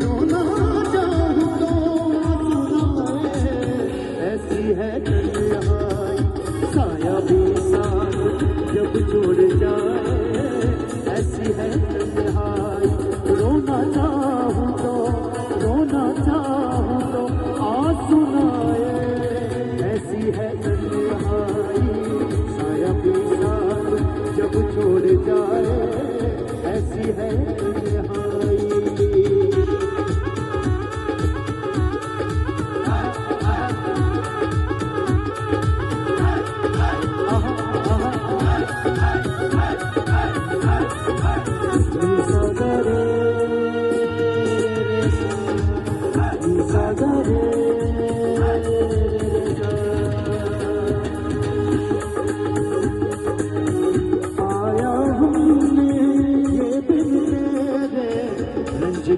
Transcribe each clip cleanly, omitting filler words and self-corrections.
रोना चाहूं तो सुनाए, ऐसी है तन्हाई साया भी साथ जब छोड़ जाए, ऐसी है तन्हाई। रोना चाहूं तो आ सुनाए, ऐसी है तन्हाई साया भी साथ जब छोड़ जाए, ऐसी है तन्हाई।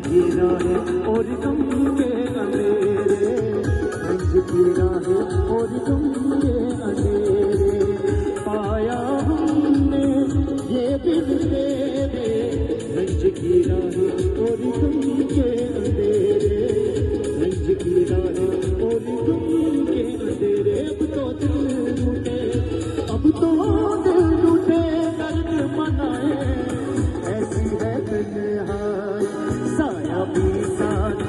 गिरा है और गम के अंधेरे, रंज गिरा है और गम के अंधेरे, पाया हमने ये दिल तेरे, रंज गिरा है और गम के अंधेरे, रंज गिरा है और गम के अंधेरे। अब तो दिल टूटे दर्द मनाए, ऐसी है तन्हाई साया भी साथ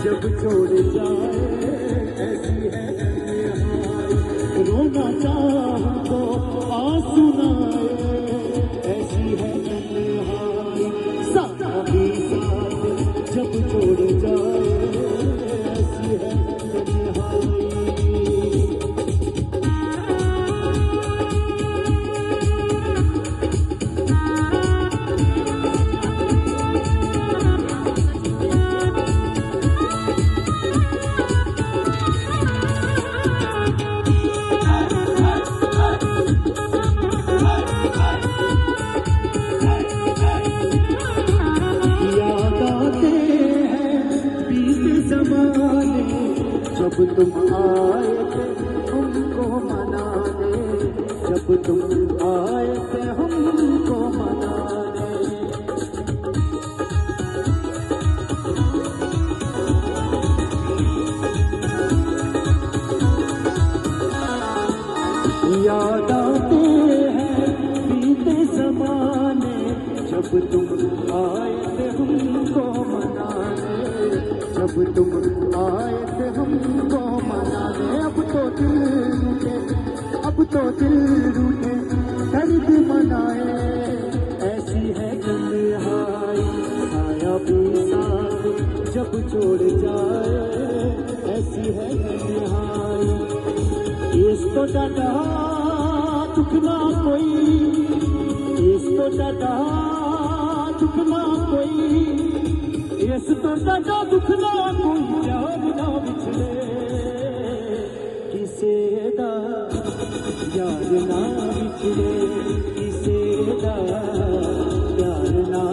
जब छोड़ जाए, ऐसी है तन्हाई। रोना चाहूं तो आ सुनाए, ऐसी है तन्हाई साया भी साथ जब छोड़ जाए, ऐसी है तन्हाई। जब तुम आए थे हमको मनाने, जब तुम आए थे हमको मनाने, याद आते हैं बीते ज़माने, जब तुम आए थे हमको मनाने, जब तुम आए थे हमको मनाने। अब तो दिल रूठे दर्द मनाए, ऐसी है तन्हाई साया भी साथ जब छोड़ जाए, ऐसी है तन्हाई। इस तो ज्यादा दुख ना कोई, इस तो ज्यादा दुख ना कोई, इस तो ज्यादा दुख ना कोई, प्यार ना बिछड़े किसे दा, यार ना बिछड़े किसे दा, प्यार ना